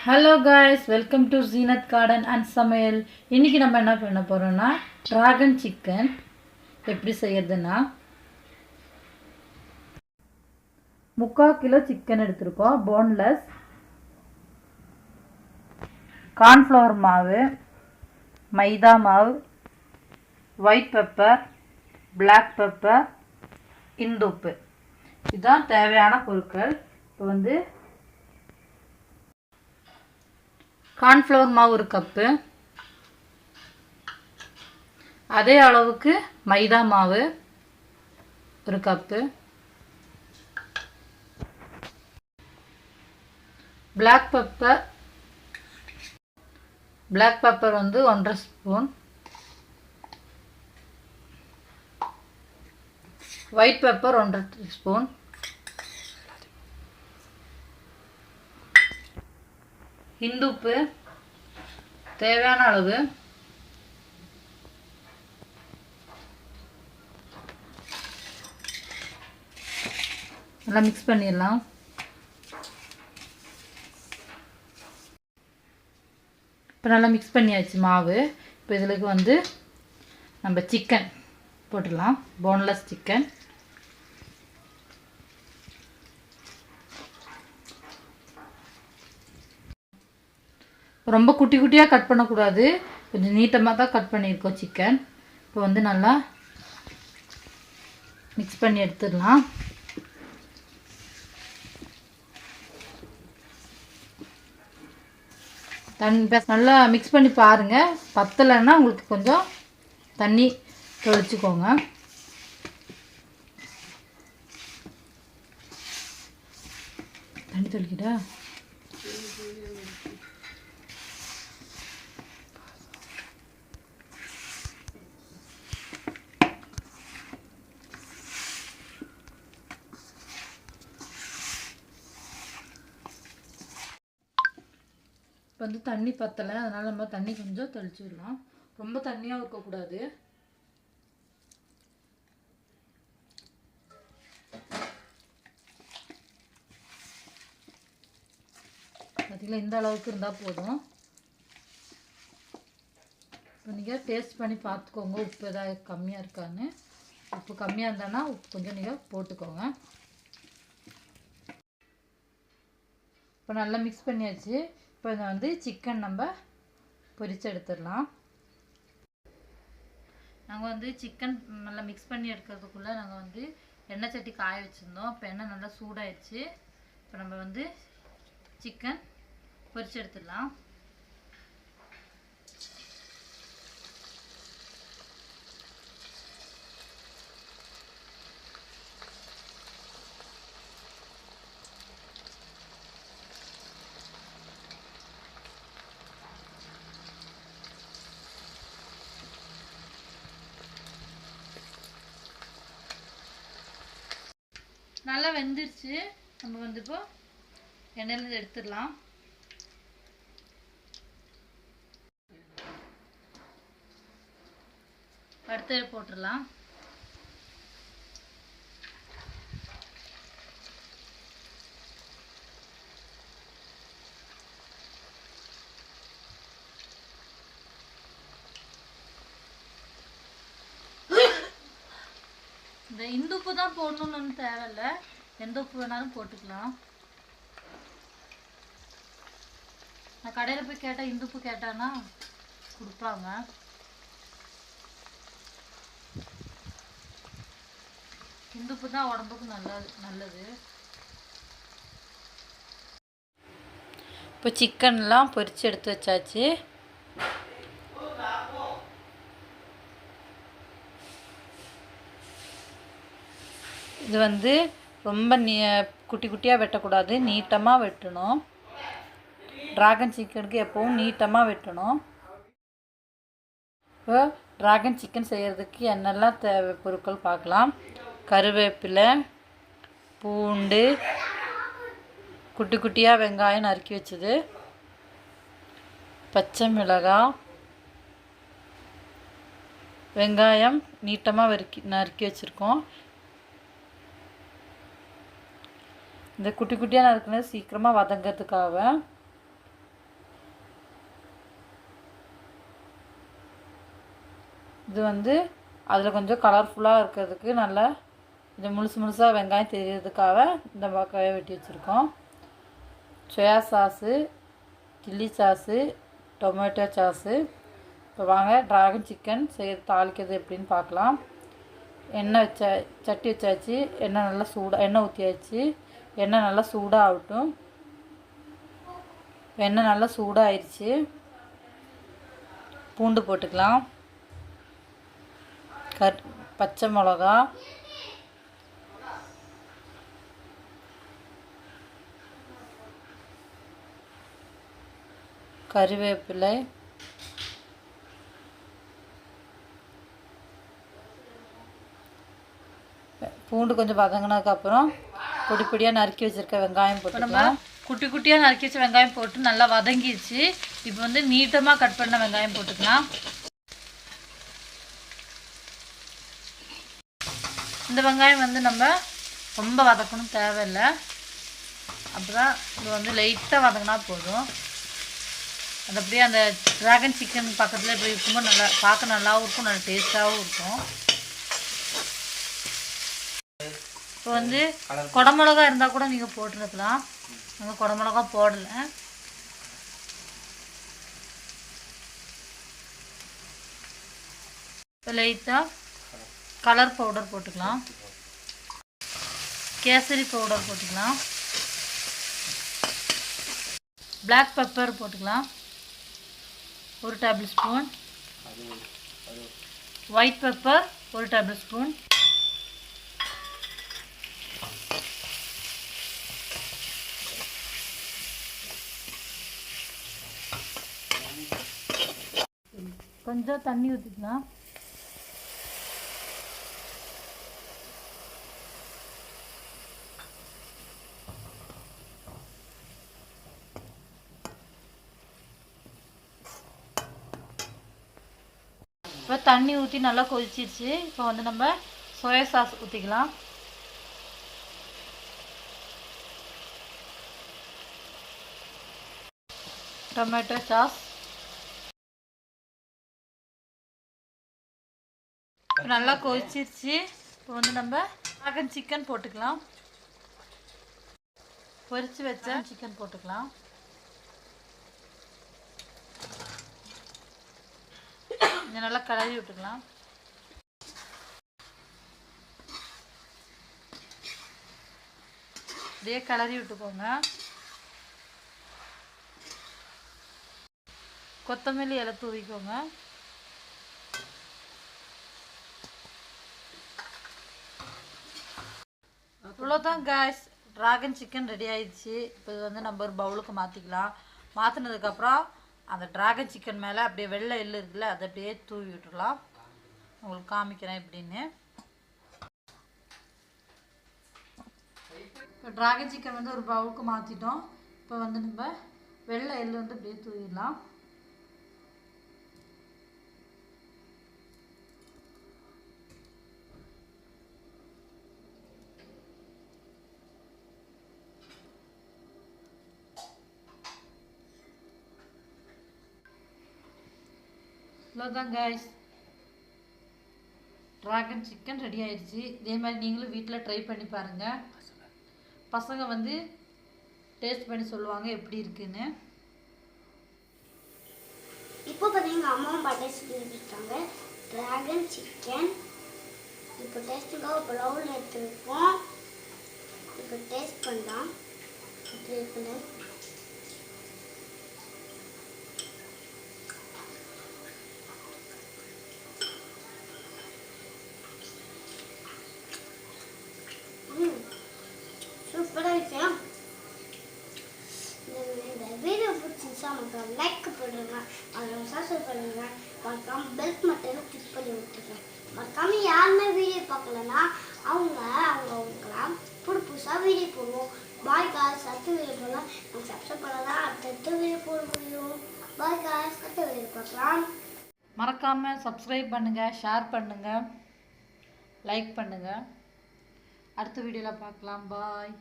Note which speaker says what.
Speaker 1: Hello guys, welcome to Zeenat garden and சமையல். இன்றைக்கி நம்ம என்ன பண்ண போகிறோன்னா ட்ராகன் சிக்கன் எப்படி செய்யறதுன்னா 3/4 கிலோ சிக்கன் எடுத்துருக்கோம். போன்லெஸ், கார்ன்ஃப்ளவர் மாவு, மைதா மாவு, ஒயிட் பெப்பர், பிளாக் பெப்பர், இந்துப்பு, இதுதான் தேவையான பொருட்கள். இப்போ வந்து கார்ன்ஃப்ளவர் மாவு ஒரு கப்பு, அதே அளவுக்கு மைதா மாவு ஒரு கப்பு, பிளாக் பெப்பர் வந்து 1.5 ஸ்பூன், ஒயிட் பெப்பர் 1.5 ஸ்பூன், இந்துப்பு தேவையான அளவு, நல்லா மிக்ஸ் பண்ணிடலாம். இப்போ நல்லா மிக்ஸ் பண்ணியாச்சு மாவு. இப்போ இதுக்கு வந்து நம்ம சிக்கன் போட்டுடலாம். போன்லெஸ் சிக்கன் ரொம்ப குட்டி குட்டியாக கட் பண்ணக்கூடாது, கொஞ்சம் நீட்டமாக தான் கட் பண்ணியிருக்கோம் சிக்கன். இப்போ வந்து நல்லா மிக்ஸ் பண்ணி எடுத்துடலாம். நல்லா மிக்ஸ் பண்ணி பாருங்கள். பத்தலைன்னா உங்களுக்கு கொஞ்சம் தண்ணி தெளிச்சுக்கோங்க. தண்ணி தெளிக்கிட்டா இப்போ வந்து தண்ணி பத்தலை, அதனால் நம்ம தண்ணி கொஞ்சம் தெளிச்சு விடலாம். ரொம்ப தண்ணியாக இருக்கக்கூடாது. பார்த்தீங்களா, இந்த அளவுக்கு இருந்தால் போதும். இப்போ நீங்கள் டேஸ்ட் பண்ணி பார்த்துக்கோங்க, உப்பு எதாவது கம்மியாக இருக்கான்னு. உப்பு கம்மியாக இருந்தான்னா உப்பு கொஞ்சம் நீங்கள் போட்டுக்கோங்க. இப்போ நல்லா மிக்ஸ் பண்ணியாச்சு. இப்போ இதை வந்து சிக்கன் நம்ம பொரிச்சு எடுத்துடலாம். நாங்கள் வந்து சிக்கன் நல்லா மிக்ஸ் பண்ணி எடுக்கிறதுக்குள்ளே நாங்கள் வந்து எண்ணெய் சட்டி காய வச்சுருந்தோம். இப்போ எண்ணெய் நல்லா சூடாயிடுச்சு. இப்போ நம்ம வந்து சிக்கன் பொரிச்சு எடுத்துடலாம். நல்லா வெந்துருச்சு. நம்ம வந்து இப்போ எண்ணெயிலேருந்து எடுத்துடலாம். அடுத்து போட்டுடலாம். இந்த இந்துப்பு தான் போடணும்னு தேவையில்லை, எந்த உப்பு வேணாலும் போட்டுக்கலாம். நான் கடையில் போய் கேட்டால் இந்துப்பு கேட்டான்னா கொடுப்பாங்க. இந்துப்பு தான் உடம்புக்கு நல்லது. இப்போ சிக்கன்லாம் பொரிச்சு எடுத்து வச்சாச்சு. இது வந்து ரொம்ப குட்டி குட்டியாக வெட்டக்கூடாது, நீட்டமாக வெட்டணும். ட்ராகன் சிக்கனுக்கு எப்போவும் நீட்டமாக வெட்டணும். இப்போ ட்ராகன் சிக்கன் செய்கிறதுக்கு என்னெல்லாம் தேவை பொருட்கள் பார்க்கலாம். கருவேப்பிலை, பூண்டு, குட்டி குட்டியாக வெங்காயம் நறுக்கி வச்சது, பச்சை மிளகாய், வெங்காயம் நீட்டமாக நறுக்கி வச்சுருக்கோம். இந்த குட்டி குட்டியாக நறுக்குனது சீக்கிரமாக வதங்கிறதுக்காக இது வந்து அதில் கொஞ்சம் கலர்ஃபுல்லாக இருக்கிறதுக்கு நல்லா கொஞ்சம் முழுசாக வெங்காயம் தெரியறதுக்காக இந்த பக்காயை வெட்டி வச்சுருக்கோம். Soya sauce, chilli sauce, tomato sauce. இப்போ வாங்க ட்ராகன் சிக்கன் தாளிக்கிறது எப்படின்னு பார்க்கலாம். சட்டி வச்சாச்சு. எண்ணெய் ஊற்றியாச்சு. எண்ணெய் நல்லா சூடாக ஆகட்டும். எண்ணெய் நல்லா சூடாகிடுச்சு. பூண்டு போட்டுக்கலாம். பச்சை மிளகா, கறிவேப்பிலை, பூண்டு கொஞ்சம் வதங்கினதுக்கப்புறம் பொடி பொடியாக நறுக்கி வச்சுருக்க வெங்காயம் போட்டுக்கலாம். குட்டி குட்டியாக நறுக்கி வச்ச வெங்காயம் போட்டு நல்லா வதங்கிடுச்சு. இப்போ வந்து நீட்டமாக கட் பண்ண வெங்காயம் போட்டுக்கலாம். இந்த வெங்காயம் வந்து நம்ம ரொம்ப வதக்கணும் தேவையில்லை. அப்போ தான் இது வந்து லைட்டாக வதங்கினா போதும். அது அப்படியே அந்த ட்ராகன் சிக்கன் பக்கத்தில் இப்படி இருக்கும்போது நல்லா பார்க்க நல்லாவும் இருக்கும், நல்லா டேஸ்ட்டாகவும் இருக்கும். இப்போ வந்து குடமிளகா இருந்தால் கூட நீங்கள் போட்டுருக்கலாம். நாங்கள் குடமிளகா போடலை. இப்போ லைட்டாக கலர் பவுடர் போட்டுக்கலாம். கேசரி பவுடர் போட்டுக்கலாம். பிளாக் பெப்பர் போட்டுக்கலாம் 1 table spoon. White pepper 1 table spoon. கொஞ்சம் தண்ணி ஊற்றிக்கலாம். இப்போ தண்ணி ஊற்றி நல்லா கொதிச்சிருச்சு. இப்போ வந்து நம்ம சோயா சாஸ் ஊற்றிக்கலாம். டொமேட்டோ சாஸ், நல்லா கொதிச்சிருச்சு. இப்போ வந்து நம்ம ட்ராகன் சிக்கன் போட்டுக்கலாம். பொரிச்சு வச்ச சிக்கன் போட்டுக்கலாம். கொஞ்சம் நல்லா கிளறி விட்டுக்கலாம். அப்படியே கிளறி விட்டுக்கோங்க. கொத்தமல்லி இலை தூவிக்கோங்க. இவ்வளோதான் காய்ஸ், ட்ராகன் சிக்கன் ரெடி ஆயிடுச்சு. இப்போ இது வந்து நம்ம ஒரு பவுலுக்கு மாற்றிக்கலாம். மாற்றினதுக்கப்புறம் அந்த ட்ராகன் சிக்கன் மேலே அப்படியே வெள்ளை எள்ளு இருக்குல்ல, அதை அப்படியே தூவி விட்டுடலாம். உங்களுக்கு காமிக்கிறேன் எப்படின்னு. இப்போ ட்ராகன் சிக்கன் வந்து ஒரு பவுலுக்கு மாற்றிட்டோம். இப்போ வந்து நம்ம வெள்ளை எள்ளு வந்து அப்படியே தூவிடலாம். இவ்வளோதான் கைஸ், ட்ராகன் சிக்கன் ரெடி ஆயிடுச்சு. இதே மாதிரி நீங்களும் வீட்டில் ட்ரை பண்ணி பாருங்கள். பசங்க வந்து டேஸ்ட் பண்ணி சொல்லுவாங்க எப்படி இருக்குன்னு.
Speaker 2: இப்போ பார்த்தீங்கன்னா அம்மாவும் பாட்டை சொல்லியிருக்காங்க ட்ராகன் சிக்கன். இப்போ டேஸ்ட்டுக்காக இப்போ பவுல் எடுத்துருக்கோம். இப்போ டேஸ்ட் பண்ணலாம். சூப்பராக இருக்கு. இந்த வீடியோ பிடிச்சிருந்தா மக்கள் லைக் பண்ணுங்க, அதில் சப்ஸ்கிரைப் பண்ணுங்க, மறக்காம பெல் மட்டும் கிளிக் பண்ணி விட்டுருங்க. மறக்காம யாருமே வீடியோ பார்க்கலன்னா அவங்களுக்கெல்லாம் புதுசாக வீடியோ போடுவோம். பாய் காய்ஸ், அடுத்த வீடியோ போடலாம். நம்ம சப்ஸ்கிரைப் பண்ணலாம், அடுத்த வீடியோ போட முடியும். பாய் காய்ஸ், அடுத்த வீடியோ பார்க்கலாம்.
Speaker 1: மறக்காமல் சப்ஸ்கிரைப் பண்ணுங்கள், ஷேர் பண்ணுங்கள், லைக் பண்ணுங்கள். அடுத்த வீடியோவில் பார்க்கலாம். பாய்.